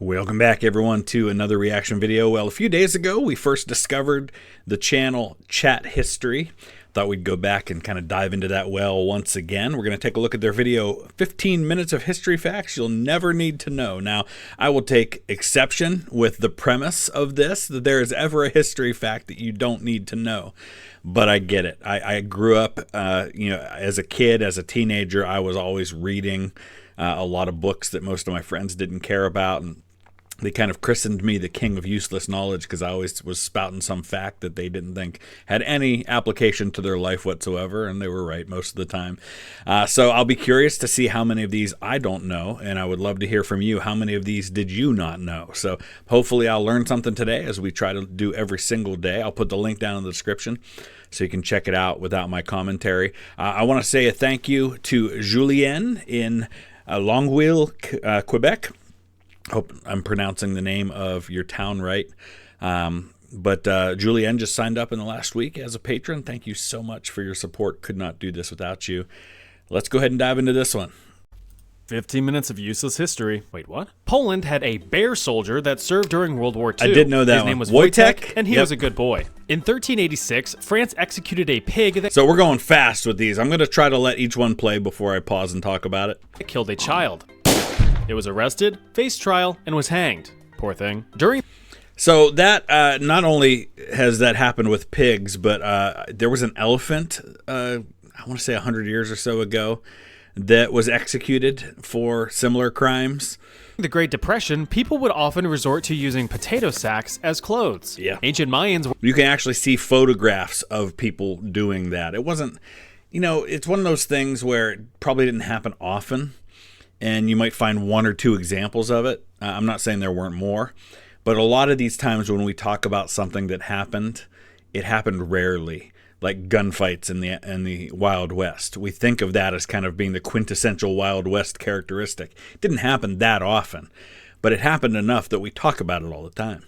Welcome back, everyone, to another reaction video. Well, a few days ago, we first discovered the channel Chat History. Thought we'd go back and kind of dive into that well once again. We're going to take a look at their video, 15 minutes of history facts you'll never need to know. Now, I will take exception with the premise of this, that there is ever a history fact that you don't need to know. But I get it. I grew up, as a kid, as a teenager, I was always reading a lot of books that most of my friends didn't care about, and they kind of christened me the king of useless knowledge because I always was spouting some fact that they didn't think had any application to their life whatsoever, and they were right most of the time. So I'll be curious to see how many of these I don't know, and I would love to hear from you. How many of these did you not know? So hopefully I'll learn something today, as we try to do every single day. I'll put the link down in the description so you can check it out without my commentary. I want to say a thank you to Julien in Longueuil, Quebec. Hope I'm pronouncing the name of your town right. But Julien just signed up in the last week as a patron. Thank you so much for your support. Could not do this without you. Let's go ahead and dive into this one. 15 minutes of useless history. Wait, what? Poland had a bear soldier that served during World War II. I did know that. His one. name was Wojtek, and he was a good boy. In 1386, France executed a pig that So we're going fast with these. I'm going to try to let each one play before I pause and talk about it. killed a child. It was arrested, faced trial, and was hanged. Poor thing. So that not only has that happened with pigs, but there was an elephant, I want to say 100 years or so ago, that was executed for similar crimes. The Great Depression, people would often resort to using potato sacks as clothes. Yeah. Ancient Mayans. You can actually see photographs of people doing that. It wasn't, it's one of those things where it probably didn't happen often, and you might find one or two examples of it. I'm not saying there weren't more, but a lot of these times when we talk about something that happened, it happened rarely, like gunfights in the Wild West. We think of that as kind of being the quintessential Wild West characteristic. It didn't happen that often, but it happened enough that we talk about it all the time.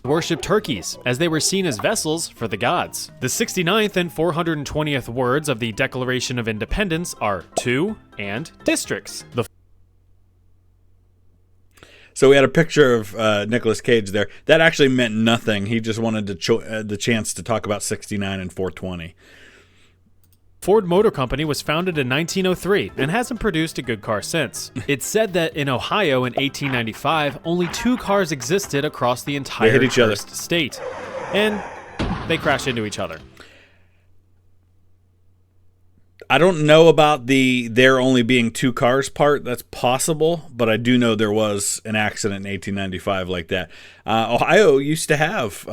Worshipped turkeys, as they were seen as vessels for the gods. The 69th and 420th words of the Declaration of Independence are to and districts. So we had a picture of Nicolas Cage there. That actually meant nothing. He just wanted the chance to talk about 69 and 420. Ford Motor Company was founded in 1903 and hasn't produced a good car since. It's said that in Ohio in 1895, only 2 cars existed across the entire first state, and they crashed into each other. I don't know about there only being 2 cars part. That's possible, but I do know there was an accident in 1895 like that. Ohio used to have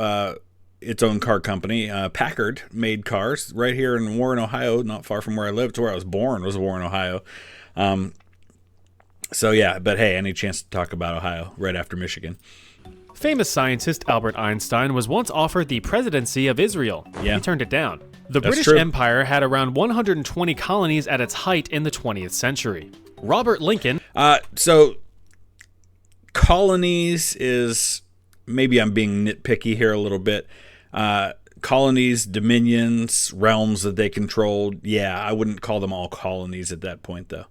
its own car company. Packard made cars right here in Warren, Ohio, not far from where I live. It's where I was born, was Warren, Ohio. So yeah, but hey, any chance to talk about Ohio right after Michigan. Famous scientist Albert Einstein was once offered the presidency of Israel. Yeah. He turned it down. The That's British true. Empire had around 120 colonies at its height in the 20th century. Robert Lincoln. So colonies is, maybe I'm being nitpicky here a little bit. Colonies, dominions, realms that they controlled. Yeah, I wouldn't call them all colonies at that point, though.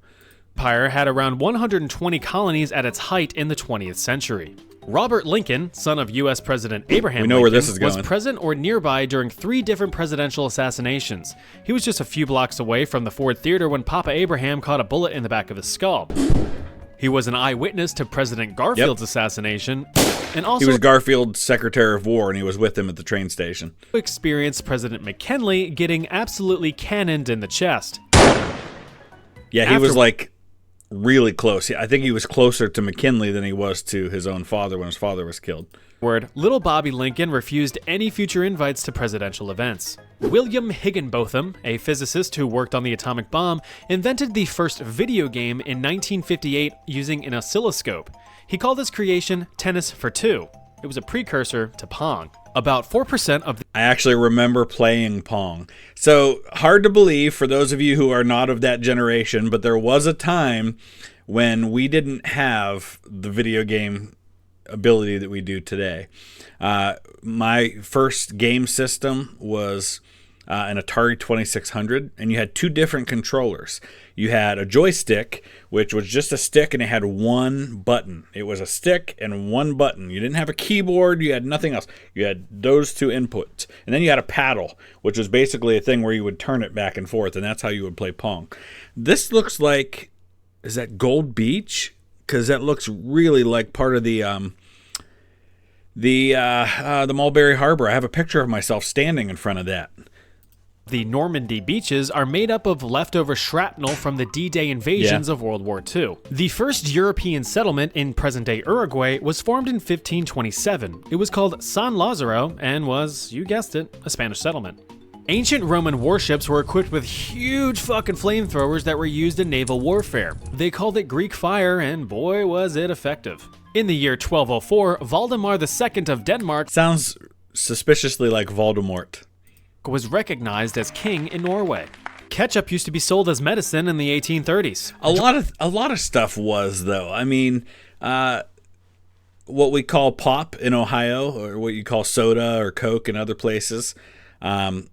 Empire had around 120 colonies at its height in the 20th century. Robert Lincoln, son of U.S. President Abraham We know Lincoln, where this is going. was present or nearby during 3 different presidential assassinations. He was just a few blocks away from the Ford Theater when Papa Abraham caught a bullet in the back of his skull. He was an eyewitness to President Garfield's assassination, and also He was Garfield's Secretary of War, and he was with him at the train station. experienced President McKinley getting absolutely cannoned in the chest. Yeah, he was like really close. I think he was closer to McKinley than he was to his own father when his father was killed. Little Bobby Lincoln refused any future invites to presidential events. William Higginbotham, a physicist who worked on the atomic bomb, invented the first video game in 1958 using an oscilloscope. He called his creation Tennis for Two. It was a precursor to Pong. About 4% of the I actually remember playing Pong. So hard to believe for those of you who are not of that generation, but there was a time when we didn't have the video game ability that we do today. My first game system was an Atari 2600, and you had two different controllers. You had a joystick, which was just a stick, and it had one button. It was a stick and one button. You didn't have a keyboard. You had nothing else. You had those two inputs. And then you had a paddle, which was basically a thing where you would turn it back and forth, and that's how you would play Pong. This looks like, is that Gold Beach? Because that looks really like part of the Mulberry Harbor. I have a picture of myself standing in front of that. The Normandy beaches are made up of leftover shrapnel from the D-Day invasions of World War II. The first European settlement in present-day Uruguay was formed in 1527. It was called San Lázaro and was, you guessed it, a Spanish settlement. Ancient Roman warships were equipped with huge fucking flamethrowers that were used in naval warfare. They called it Greek fire, and boy was it effective. In the year 1204, Valdemar II of Denmark Sounds suspiciously like Voldemort. was recognized as king in Norway. Ketchup used to be sold as medicine in the 1830s. A lot of stuff was, though. I mean, what we call pop in Ohio, or what you call soda or Coke in other places,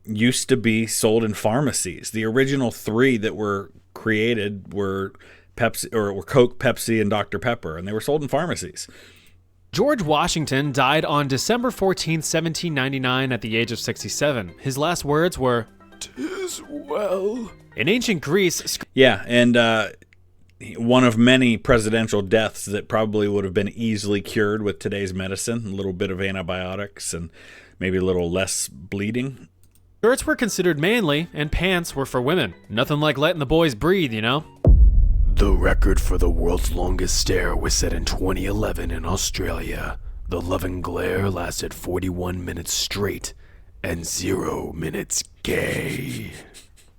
used to be sold in pharmacies. The original three that were created were Pepsi, or were Coke, Pepsi, and Dr. Pepper, and they were sold in pharmacies. George Washington died on December 14, 1799 at the age of 67. His last words were, "'Tis well." In ancient Greece, Yeah, and one of many presidential deaths that probably would have been easily cured with today's medicine, a little bit of antibiotics and maybe a little less bleeding. skirts were considered manly and pants were for women. Nothing like letting the boys breathe, you know? The record for the world's longest stare was set in 2011 in Australia. The love and glare lasted 41 minutes straight and 0 minutes gay.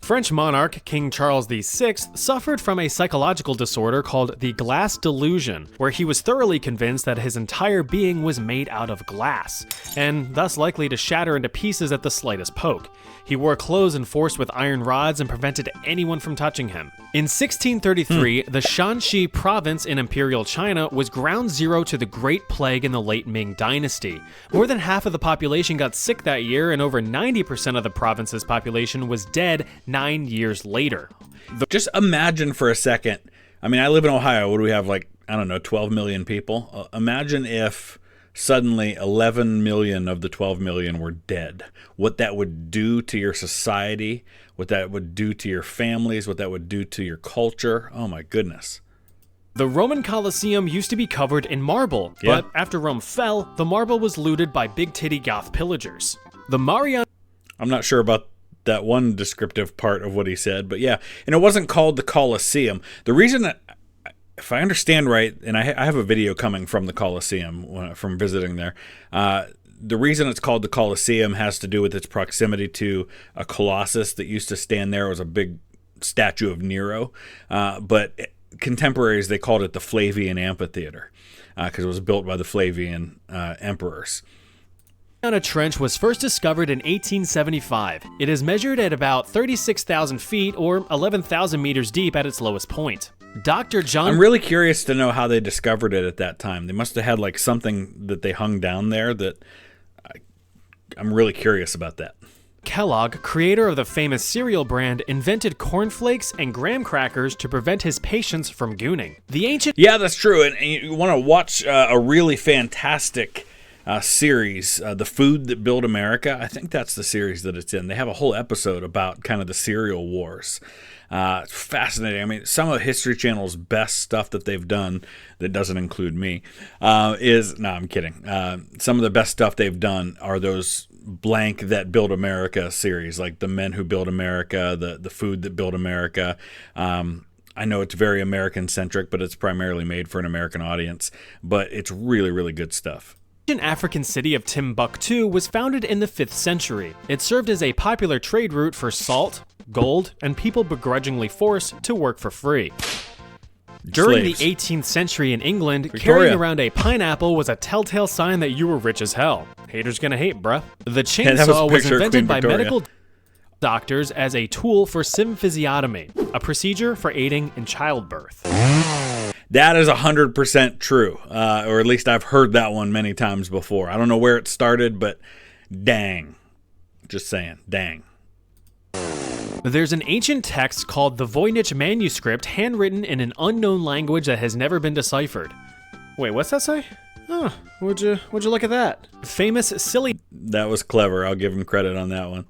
French monarch King Charles VI suffered from a psychological disorder called the glass delusion, where he was thoroughly convinced that his entire being was made out of glass, and thus likely to shatter into pieces at the slightest poke. He wore clothes enforced with iron rods and prevented anyone from touching him. In 1633, the Shanxi province in Imperial China was ground zero to the Great Plague in the late Ming Dynasty. More than half of the population got sick that year, and over 90% of the province's population was dead 9 years later. Just imagine for a second. I mean, I live in Ohio. What do we have, like, I don't know, 12 million people? Imagine if suddenly 11 million of the 12 million were dead. What that would do to your society, what that would do to your families, what that would do to your culture. Oh my goodness. The Roman Colosseum used to be covered in marble, Yeah. but after Rome fell, the marble was looted by big-titty goth pillagers. The Mariana I'm not sure about that one descriptive part of what he said, but yeah. And it wasn't called the Colosseum. The reason that, if I understand right, and I have a video coming from the Colosseum from visiting there, the reason it's called the Colosseum has to do with its proximity to a colossus that used to stand there. It was a big statue of Nero, but contemporaries, they called it the Flavian Amphitheater because it was built by the Flavian emperors. Trench was first discovered in 1875. It is measured at about 36,000 feet or 11,000 meters deep at its lowest point. Dr. John I'm really curious to know how they discovered it at that time. They must have had like something that they hung down there that I'm really curious about that. Kellogg, creator of the famous cereal brand, invented cornflakes and graham crackers to prevent his patients from gooning. The ancient Yeah, that's true. And you want to watch a really fantastic series, The Food That Built America. I think that's the series that it's in. They have a whole episode about kind of the cereal wars. It's fascinating. I mean, some of History Channel's best stuff that they've done, that doesn't include me, is, no, I'm kidding. Some of the best stuff they've done are those blank that built America series, like The Men Who Built America, the Food That Built America. I know it's very American-centric, but it's primarily made for an American audience. But it's really, really good stuff. ancient African city of Timbuktu was founded in the 5th century. It served as a popular trade route for salt, gold, and people begrudgingly forced to work for free. During Slaves. the 18th century in England, Victoria. carrying around a pineapple was a telltale sign that you were rich as hell. Haters gonna hate, bruh. The that was a chainsaw was picture of invented Queen by Victoria. medical doctors as a tool for symphysiotomy, a procedure for aiding in childbirth. That is 100% true, or at least I've heard that one many times before. I don't know where it started, but dang. Just saying, dang. There's an ancient text called the Voynich manuscript, handwritten in an unknown language that has never been deciphered. Wait, what's that say? Oh, would you look at that? Famous silly That was clever. I'll give him credit on that one.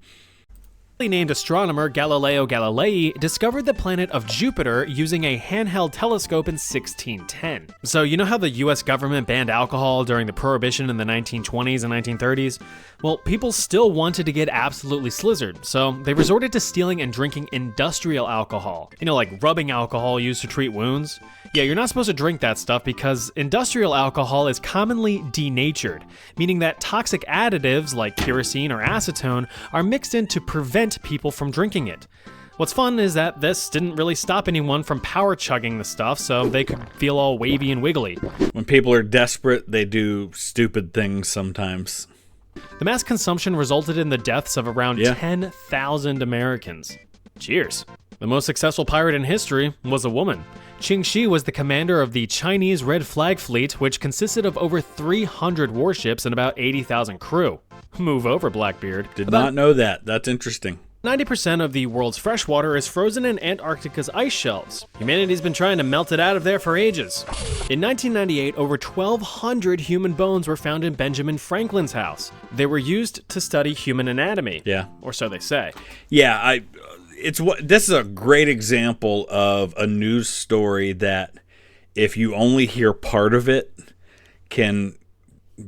named astronomer Galileo Galilei discovered the planet of Jupiter using a handheld telescope in 1610. So you know how the US government banned alcohol during the Prohibition in the 1920s and 1930s? Well, people still wanted to get absolutely slizzard, so they resorted to stealing and drinking industrial alcohol. You know, like rubbing alcohol used to treat wounds? Yeah, you're not supposed to drink that stuff because industrial alcohol is commonly denatured, meaning that toxic additives like kerosene or acetone are mixed in to prevent people from drinking it. What's fun is that this didn't really stop anyone from power chugging the stuff, so they could feel all wavy and wiggly. When people are desperate, they do stupid things sometimes. The mass consumption resulted in the deaths of around 10,000 Americans. Cheers. The most successful pirate in history was a woman. Qing Shi was the commander of the Chinese Red Flag Fleet, which consisted of over 300 warships and about 80,000 crew. Move over, Blackbeard. Did not know that. That's interesting. 90% of the world's freshwater is frozen in Antarctica's ice shelves. Humanity's been trying to melt it out of there for ages. In 1998, over 1,200 human bones were found in Benjamin Franklin's house. They were used to study human anatomy. Yeah. Or so they say. Yeah, this is a great example of a news story that if you only hear part of it can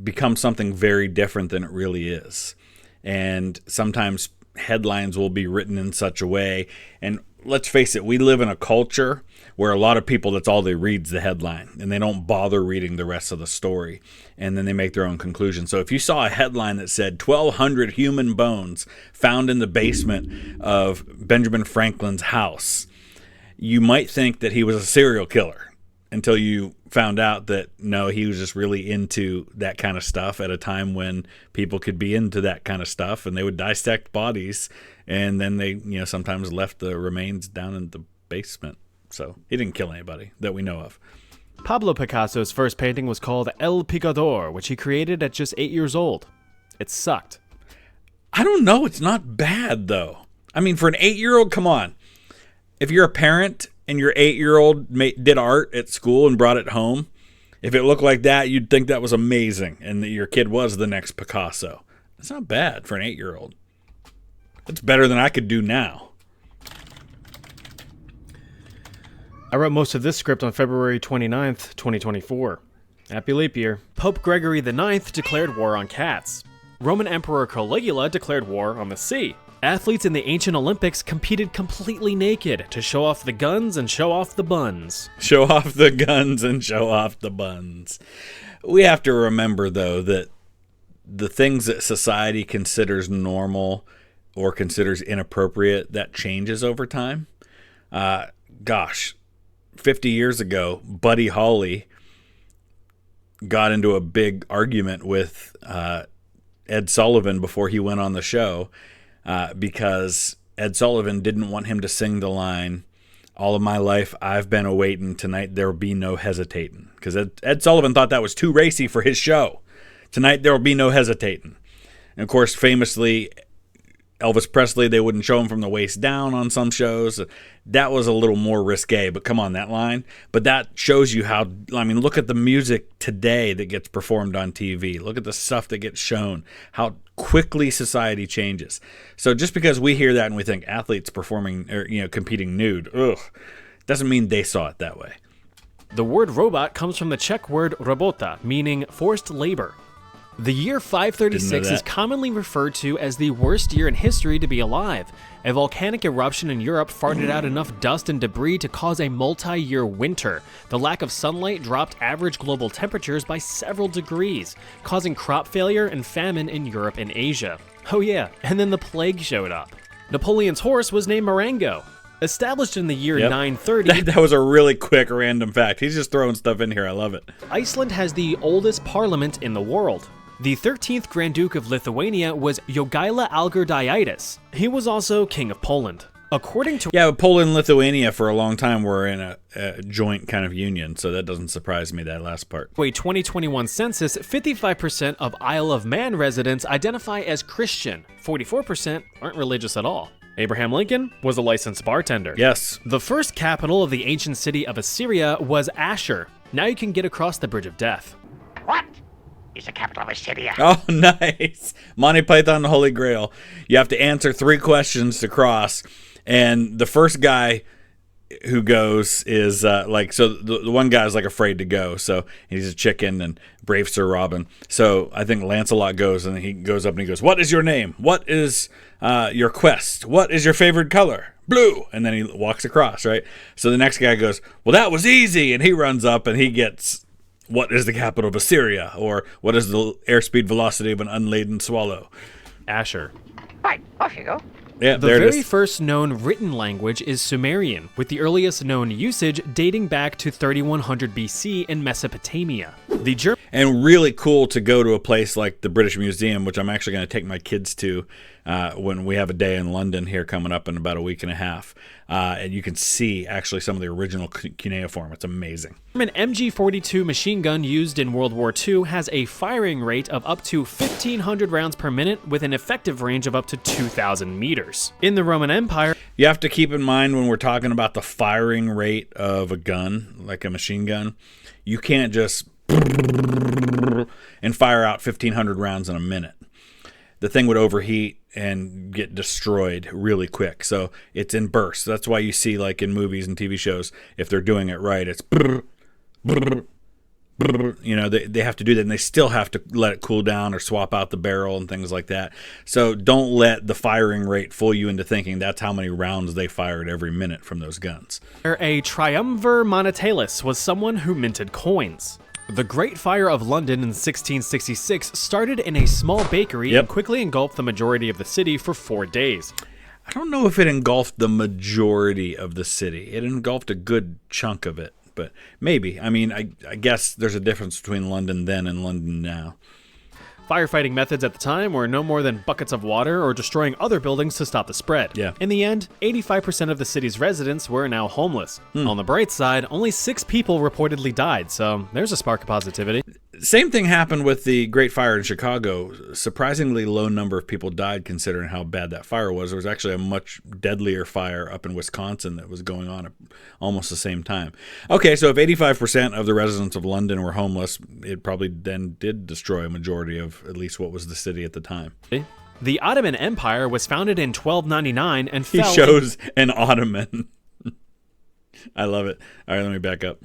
become something very different than it really is. And sometimes headlines will be written in such a way, and let's face it, we live in a culture where a lot of people, that's all they read is the headline, and they don't bother reading the rest of the story, and then they make their own conclusion. So if you saw a headline that said 1,200 human bones found in the basement of Benjamin Franklin's house, you might think that he was a serial killer until you found out that no, he was just really into that kind of stuff at a time when people could be into that kind of stuff, and they would dissect bodies, and then they, sometimes left the remains down in the basement. So he didn't kill anybody that we know of. Pablo Picasso's first painting was called El Picador, which he created at just 8 years old. It sucked. I don't know. It's not bad, though. I mean, for an 8-year-old, come on. If you're a parent and your 8-year-old did art at school and brought it home, if it looked like that, you'd think that was amazing and that your kid was the next Picasso. It's not bad for an 8-year-old. It's better than I could do now. I wrote most of this script on February 29th, 2024. Happy leap year. Pope Gregory IX declared war on cats. Roman Emperor Caligula declared war on the sea. Athletes in the ancient Olympics competed completely naked to show off the guns and show off the buns. Show off the guns and show off the buns. We have to remember, though, that the things that society considers normal or considers inappropriate, that changes over time. 50 years ago, Buddy Holly got into a big argument with Ed Sullivan before he went on the show because Ed Sullivan didn't want him to sing the line, "All of my life I've been a-waitin', tonight there'll be no hesitatin'." Because Ed Sullivan thought that was too racy for his show. Tonight there'll be no hesitatin'. And of course, famously, Elvis Presley, they wouldn't show him from the waist down on some shows. That was a little more risque, but come on, that line. But that shows you how, look at the music today that gets performed on TV. Look at the stuff that gets shown, how quickly society changes. So just because we hear that and we think athletes performing or, competing nude, doesn't mean they saw it that way. The word robot comes from the Czech word robota, meaning forced labor. The year 536 is commonly referred to as the worst year in history to be alive. A volcanic eruption in Europe farted out enough dust and debris to cause a multi-year winter. The lack of sunlight dropped average global temperatures by several degrees, causing crop failure and famine in Europe and Asia. Oh yeah, and then the plague showed up. Napoleon's horse was named Marengo. Established in the year 930... That was a really quick random fact. He's just throwing stuff in here. I love it. Iceland has the oldest parliament in the world. The 13th Grand Duke of Lithuania was Jogaila Algirdaitis. He was also King of Poland. According to... Yeah, but Poland and Lithuania for a long time were in a joint kind of union, so that doesn't surprise me, that last part. A 2021 census, 55% of Isle of Man residents identify as Christian. 44% aren't religious at all. Abraham Lincoln was a licensed bartender. Yes. The first capital of the ancient city of Assyria was Ashur. Now you can get across the Bridge of Death. What is the capital of Assyria? Oh, nice. Monty Python and the Holy Grail. You have to answer 3 questions to cross. And the first guy who goes is the one guy's like afraid to go. So he's a chicken and brave Sir Robin. So I think Lancelot goes and he goes up and he goes, "What is your name? What is your quest? What is your favorite color?" "Blue." And then he walks across, right? So the next guy goes, "Well, that was easy." And he runs up and he gets, "What is the capital of Assyria?" Or "What is the airspeed velocity of an unladen swallow?" Ashur. Right, off you go. Yeah, The there it very is. first known written language is Sumerian, with the earliest known usage dating back to 3100 BC in Mesopotamia. The German And really cool to go to a place like the British Museum, which I'm actually going to take my kids to when we have a day in London here coming up in about a week and a half. And you can see actually some of the original cuneiform. It's amazing. MG-42 machine gun used in World War II has a firing rate of up to 1,500 rounds per minute with an effective range of up to 2,000 meters. In the Roman Empire, You have to keep in mind when we're talking about the firing rate of a gun, like a machine gun, you can't just and fire out 1,500 rounds in a minute. The thing would overheat and get destroyed really quick. So it's in bursts. That's why you see, like in movies and TV shows, if they're doing it right, it's they have to do that, and they still have to let it cool down or swap out the barrel and things like that. So don't let the firing rate fool you into thinking that's how many rounds they fired every minute from those guns. a triumvir monetalis was someone who minted coins. The Great Fire of London in 1666 started in a small bakery and quickly engulfed the majority of the city for 4 days. I don't know if it engulfed the majority of the city. It engulfed a good chunk of it, but maybe. I mean, I guess there's a difference between London then and London now. Firefighting methods at the time were no more than buckets of water or destroying other buildings to stop the spread. Yeah. In the end, 85% of the city's residents were now homeless. On the bright side, only 6 people reportedly died, so there's a spark of positivity. Same thing happened with the Great Fire in Chicago. Surprisingly low number of people died considering how bad that fire was. There was actually a much deadlier fire up in Wisconsin that was going on at almost the same time. Okay, so if 85% of the residents of London were homeless, it probably then did destroy a majority of at least what was the city at the time. The Ottoman Empire was founded in 1299 and He fell. shows an Ottoman. I love it. All right, let me back up.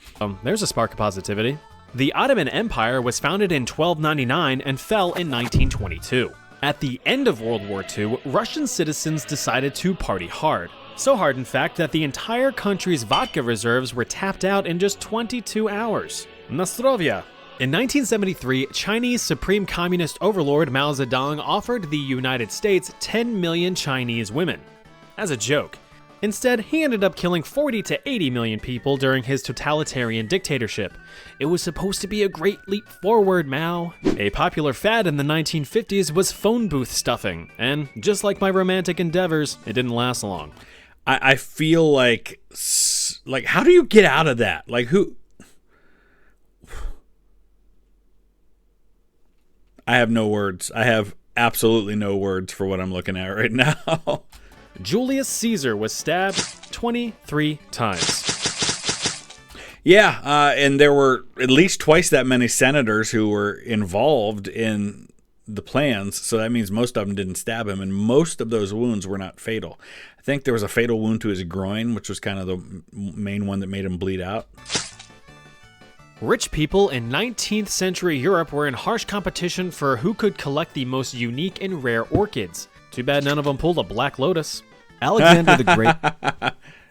There's a spark of positivity. The Ottoman Empire was founded in 1299 and fell in 1922. At the end of World War II, Russian citizens decided to party hard. So hard, in fact, that the entire country's vodka reserves were tapped out in just 22 hours. Nostrovia. In 1973, Chinese Supreme Communist overlord Mao Zedong offered the United States 10 million Chinese women. As a joke. Instead, he ended up killing 40 to 80 million people during his totalitarian dictatorship. It was supposed to be a great leap forward, Mao. A popular fad in the 1950s was phone booth stuffing, and just like my romantic endeavors, it didn't last long. I feel like how do you get out of that? Like who? I have no words. I have absolutely no words for what I'm looking at right now. Julius Caesar was stabbed 23 times. Yeah, and there were at least twice that many senators who were involved in the plans, so that means most of them didn't stab him, and most of those wounds were not fatal. I think there was a fatal wound to his groin, which was kind of the main one that made him bleed out. Rich people in 19th century Europe were in harsh competition for who could collect the most unique and rare orchids. Too bad none of them pulled a Black Lotus. Alexander the Great.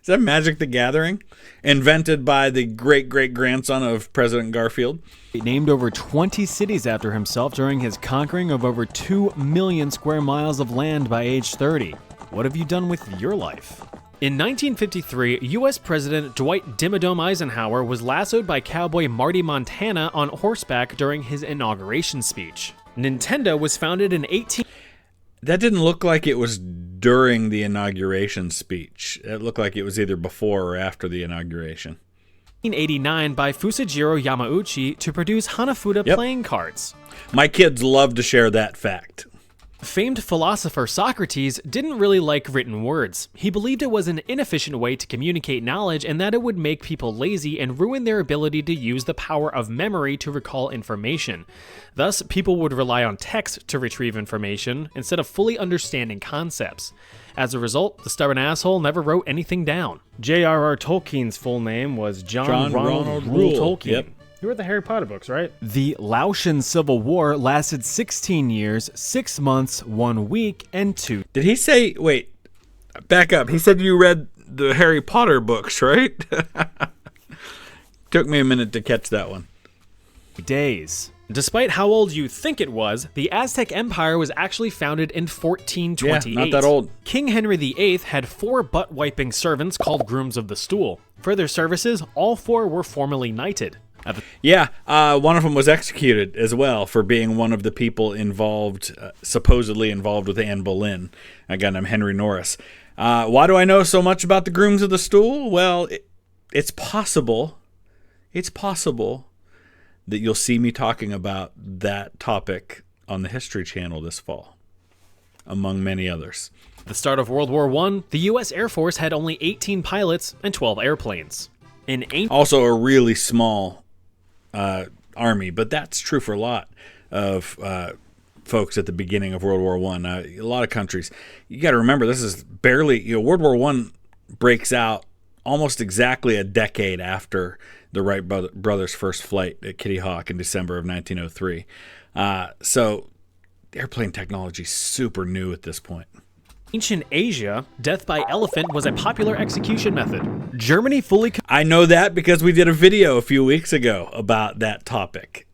Is that Magic the Gathering? Invented by the great-great-grandson of President Garfield? named over 20 cities after himself during his conquering of over 2 million square miles of land by age 30. What have you done with your life? In 1953, U.S. President Dwight Dimmadome Eisenhower was lassoed by cowboy Marty Montana on horseback during his inauguration speech. Nintendo was founded in 18... That didn't look like it was during the inauguration speech. It looked like it was either before or after the inauguration. 1989 by Fusajiro Yamauchi to produce Hanafuda playing cards. My kids love to share that fact. Famed philosopher Socrates didn't really like written words. He believed it was an inefficient way to communicate knowledge and that it would make people lazy and ruin their ability to use the power of memory to recall information. Thus, people would rely on text to retrieve information instead of fully understanding concepts. As a result, the stubborn asshole never wrote anything down. J.R.R. Tolkien's full name was John Ronald Reuel Tolkien. Yep. You read the Harry Potter books, right? The Laotian Civil War lasted 16 years, 6 months, 1 week, and 2 Did he say, wait, back up. He said you read the Harry Potter books, right? Took me a minute to catch that one. days. Despite how old you think it was, the Aztec Empire was actually founded in 1428. Yeah, not that old. King Henry VIII had 4 butt-wiping servants called Grooms of the Stool. For their services, all 4 were formally knighted. Yeah, one of them was executed as well for being one of the people involved, supposedly involved with Anne Boleyn. Again, I'm Henry Norris. Why do I know so much about the Grooms of the Stool? Well, it's possible that you'll see me talking about that topic on the History Channel this fall, among many others. At the start of World War I, the U.S. Air Force had only 18 pilots and 12 airplanes. Also a really small army, but that's true for a lot of folks at the beginning of World War I. A lot of countries. You got to remember, this is barely, World War I breaks out almost exactly a decade after the Wright brothers' first flight at Kitty Hawk in December of 1903. So airplane technology is super new at this point. Ancient Asia, death by elephant was a popular execution method. Germany fully... I know that because we did a video a few weeks ago about that topic.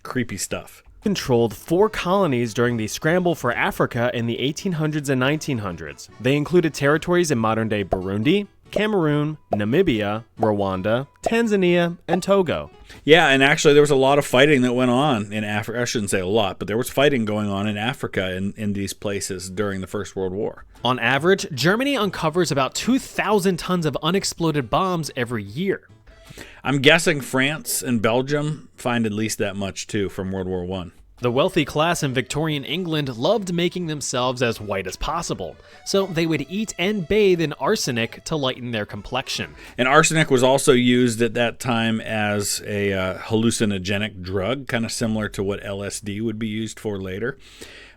Creepy stuff. Controlled 4 colonies during the scramble for Africa in the 1800s and 1900s. They included territories in modern-day Burundi, Cameroon, Namibia, Rwanda, Tanzania, and Togo. Yeah, and actually there was a lot of fighting that went on in Africa. I shouldn't say a lot, but there was fighting going on in Africa in these places during the First World War. On average, Germany uncovers about 2,000 tons of unexploded bombs every year. I'm guessing France and Belgium find at least that much too from World War I. The wealthy class in Victorian England loved making themselves as white as possible, so they would eat and bathe in arsenic to lighten their complexion. And arsenic was also used at that time as a hallucinogenic drug, kind of similar to what LSD would be used for later.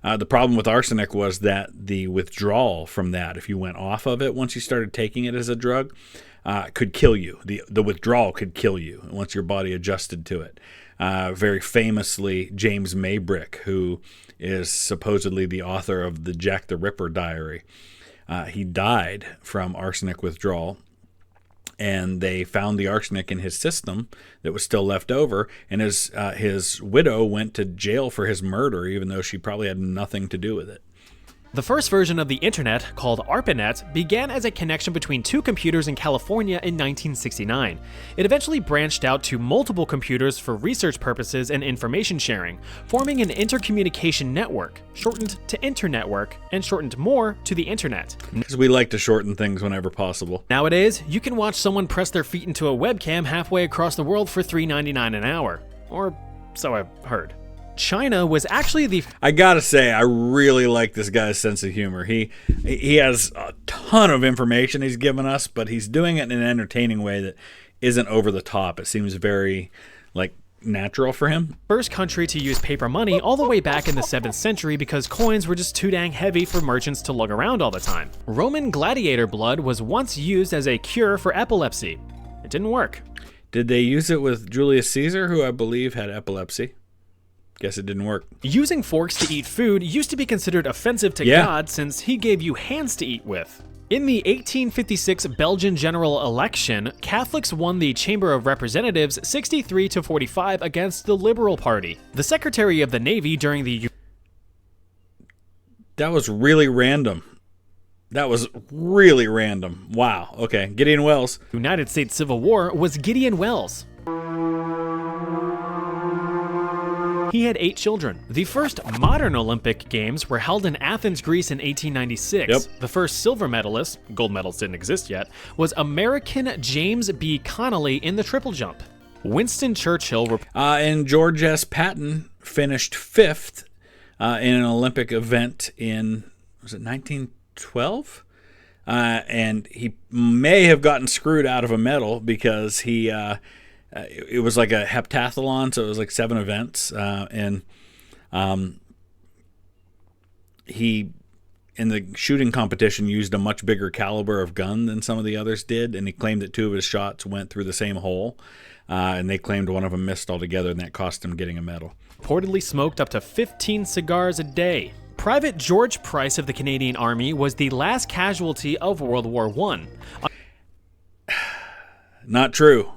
The problem with arsenic was that the withdrawal from that, if you went off of it once you started taking it as a drug, could kill you. The withdrawal could kill you once your body adjusted to it. Very famously, James Maybrick, who is supposedly the author of the Jack the Ripper diary, he died from arsenic withdrawal, and they found the arsenic in his system that was still left over, and his widow went to jail for his murder, even though she probably had nothing to do with it. The first version of the internet, called ARPANET, began as a connection between 2 computers in California in 1969. It eventually branched out to multiple computers for research purposes and information sharing, forming an intercommunication network, shortened to Internetwork, and shortened more to the Internet. Because we like to shorten things whenever possible. Nowadays, you can watch someone press their feet into a webcam halfway across the world for $3.99 an hour. Or so I've heard. China was actually the... I gotta say, I really like this guy's sense of humor. He has a ton of information he's given us, but he's doing it in an entertaining way that isn't over the top. It seems very, natural for him. First country to use paper money all the way back in the 7th century because coins were just too dang heavy for merchants to lug around all the time. Roman gladiator blood was once used as a cure for epilepsy. It didn't work. Did they use it with Julius Caesar, who I believe had epilepsy? Guess it didn't work. Using forks to eat food used to be considered offensive to God since he gave you hands to eat with. In the 1856 Belgian general election, Catholics won the Chamber of Representatives 63-45 against the Liberal Party. The Secretary of the Navy during the... That was really random. Wow. Okay. Gideon Wells. United States Civil War was Gideon Wells. He had 8 children. The first modern Olympic Games were held in Athens, Greece in 1896. Yep. The first silver medalist, gold medals didn't exist yet, was American James B. Connolly in the triple jump. Winston Churchill... and George S. Patton finished 5th in an Olympic event in, was it 1912? And he may have gotten screwed out of a medal because it was like a heptathlon, so it was like 7 events, and he, in the shooting competition, used a much bigger caliber of gun than some of the others did, and he claimed that 2 of his shots went through the same hole, and they claimed one of them missed altogether, and that cost him getting a medal. Reportedly smoked up to 15 cigars a day. Private George Price of the Canadian Army was the last casualty of World War I. Not true.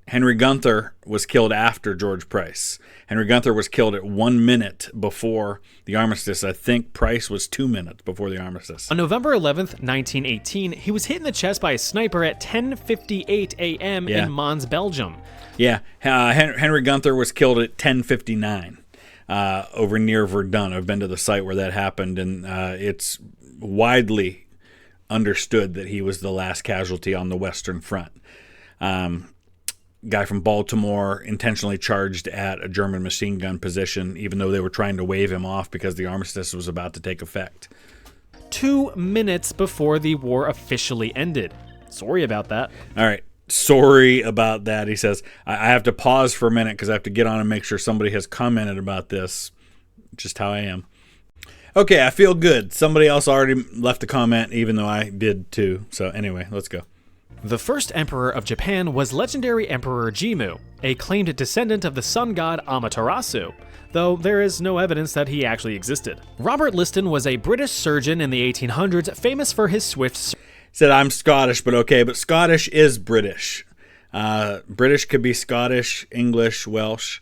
Henry Gunther was killed after George Price. Henry Gunther was killed at 1 minute before the armistice. I think Price was 2 minutes before the armistice. On November 11th, 1918, he was hit in the chest by a sniper at 10:58 a.m. in Mons, Belgium. Yeah, Henry Gunther was killed at 10:59 over near Verdun. I've been to the site where that happened, and it's widely understood that he was the last casualty on the Western Front. Guy from Baltimore intentionally charged at a German machine gun position, even though they were trying to wave him off because the armistice was about to take effect. 2 minutes before the war officially ended. Sorry about that. All right. Sorry about that. He says, I have to pause for a minute because I have to get on and make sure somebody has commented about this. Just how I am. Okay, I feel good. Somebody else already left a comment, even though I did too. So anyway, let's go. The first emperor of Japan was legendary Emperor Jimmu, a claimed descendant of the sun god Amaterasu, though there is no evidence that he actually existed. Robert Liston was a British surgeon in the 1800s, famous for his swift Said I'm Scottish, but okay, but Scottish is British. British could be Scottish, English, Welsh.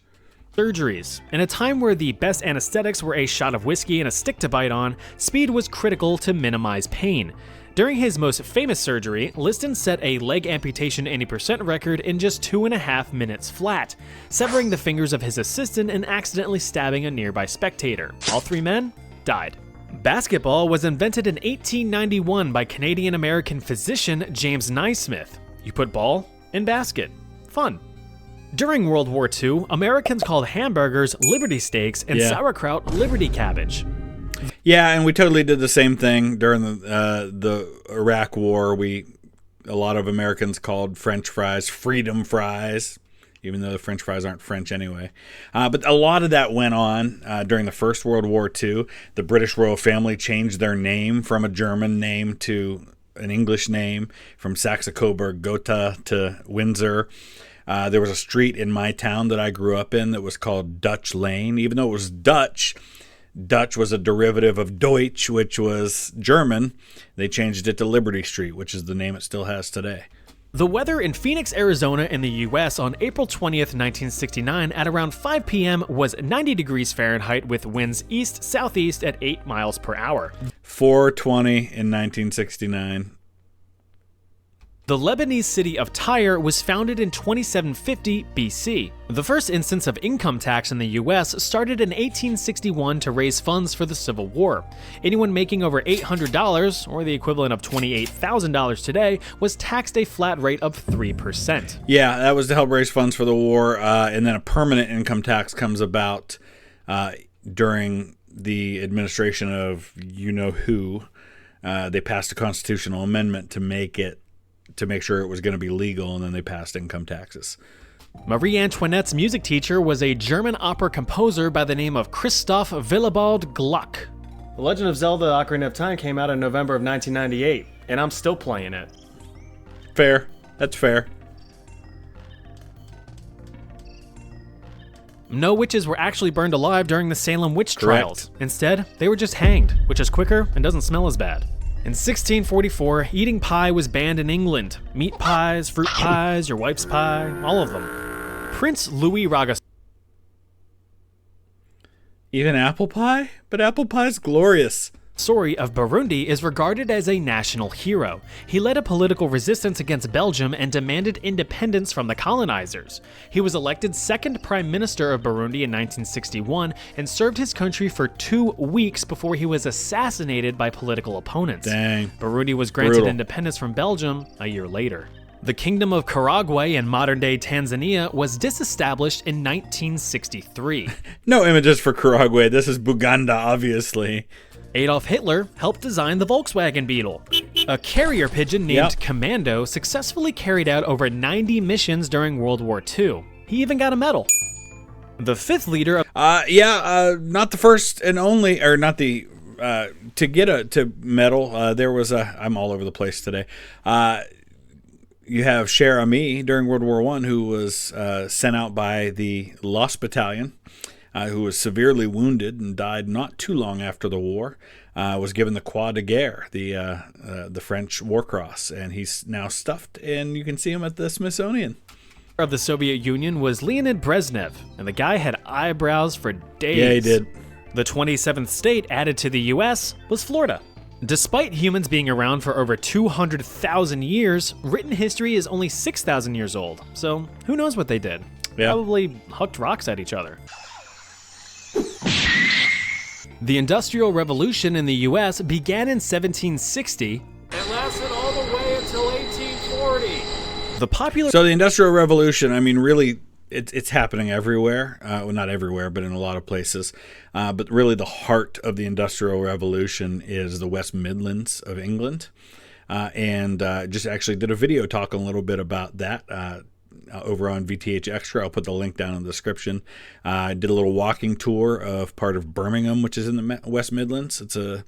surgeries. In a time where the best anesthetics were a shot of whiskey and a stick to bite on, speed was critical to minimize pain. During his most famous surgery, Liston set a leg amputation 80% record in just 2.5 minutes flat, severing the fingers of his assistant and accidentally stabbing a nearby spectator. All 3 men died. Basketball was invented in 1891 by Canadian-American physician James Naismith. You put ball in basket. Fun. During World War II, Americans called hamburgers Liberty steaks and sauerkraut Liberty cabbage. Yeah, and we totally did the same thing during the Iraq War. A lot of Americans called French fries freedom fries, even though the French fries aren't French anyway. But a lot of that went on during the First World War II. The British royal family changed their name from a German name to an English name, from Saxe-Coburg Gotha to Windsor. There was a street in my town that I grew up in that was called Dutch Lane. Even though it was Dutch was a derivative of Deutsch, which was German. They changed it to Liberty Street, which is the name it still has today. The weather in Phoenix, Arizona in the US on April 20th, 1969 at around 5 p.m. was 90 degrees Fahrenheit with winds east-southeast at 8 miles per hour. 420 in 1969. The Lebanese city of Tyre was founded in 2750 BC. The first instance of income tax in the US started in 1861 to raise funds for the Civil War. Anyone making over $800, or the equivalent of $28,000 today, was taxed a flat rate of 3%. Yeah, that was to help raise funds for the war, and then a permanent income tax comes about during the administration of you-know-who. They passed a constitutional amendment to make sure it was going to be legal, and then they passed income taxes. Marie Antoinette's music teacher was a German opera composer by the name of Christoph Willibald Gluck. The Legend of Zelda: Ocarina of Time came out in November of 1998, and I'm still playing it. Fair. That's fair. No witches were actually burned alive during the Salem witch Correct. trials. Instead, they were just hanged, which is quicker and doesn't smell as bad. In 1644, eating pie was banned in England. Meat pies, fruit pies, your wife's pie, all of them. Prince Louis Ragas. Even apple pie? But apple pie's glorious. Sori of Burundi is regarded as a national hero. He led a political resistance against Belgium and demanded independence from the colonizers. He was elected second prime minister of Burundi in 1961 and served his country for 2 weeks before he was assassinated by political opponents. Dang. Burundi was granted Brutal. independence from Belgium a year later. The Kingdom of Karagwe in modern-day Tanzania was disestablished in 1963. No images for Karagwe. This is Buganda, obviously. Adolf Hitler helped design the Volkswagen Beetle. A carrier pigeon named Commando successfully carried out over 90 missions during World War II. He even got a medal. The fifth leader of not the first and only, or not the, to get to medal, there was I'm all over the place today. You have Cher Ami during World War I, who was sent out by the Lost Battalion, who was severely wounded and died not too long after the war. Was given the Croix de Guerre, the French War Cross, and he's now stuffed, and you can see him at the Smithsonian. Of the Soviet Union was Leonid Brezhnev, and the guy had eyebrows for days. Yeah, he did. The 27th state added to the US was Florida. Despite humans being around for over 200,000 years, written history is only 6,000 years old, so who knows what they did? Yeah. Probably hucked rocks at each other. The Industrial Revolution in the US began in 1760 and lasted all the way until 1840. So the Industrial Revolution, I mean, really, it's happening everywhere. Well, not everywhere, but in a lot of places. But really the heart of the Industrial Revolution is the West Midlands of England. And just actually did a video talking a little bit about that over on VTH Extra. I'll put the link down in the description. I did a little walking tour of part of Birmingham, which is in the West Midlands. It's a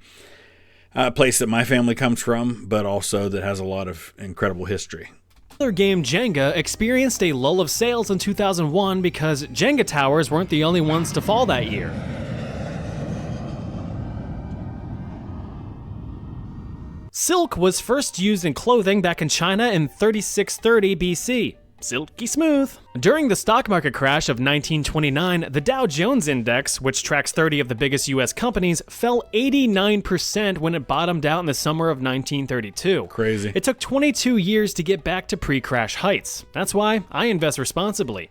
place that my family comes from, but also that has a lot of incredible history. Popular game Jenga experienced a lull of sales in 2001 because Jenga towers weren't the only ones to fall that year. Silk was first used in clothing back in China in 3630 BC. Silky smooth. During the stock market crash of 1929, the Dow Jones Index, which tracks 30 of the biggest US companies, fell 89% when it bottomed out in the summer of 1932. Crazy. It took 22 years to get back to pre-crash heights. That's why I invest responsibly.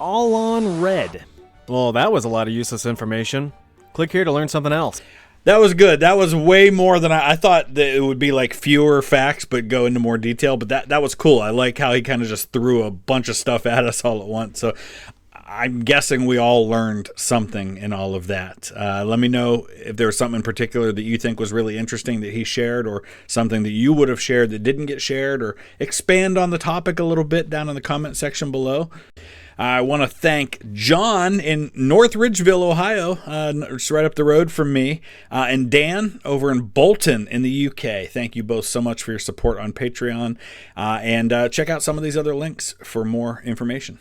All on red. Well, that was a lot of useless information. Click here to learn something else. That was good. That was way more than I thought that it would be, like fewer facts, but go into more detail. But that was cool. I like how he kind of just threw a bunch of stuff at us all at once. So I'm guessing we all learned something in all of that. Let me know if there was something in particular that you think was really interesting that he shared, or something that you would have shared that didn't get shared, or expand on the topic a little bit down in the comment section below. I want to thank John in North Ridgeville, Ohio, it's right up the road from me, and Dan over in Bolton in the UK. Thank you both so much for your support on Patreon, and check out some of these other links for more information.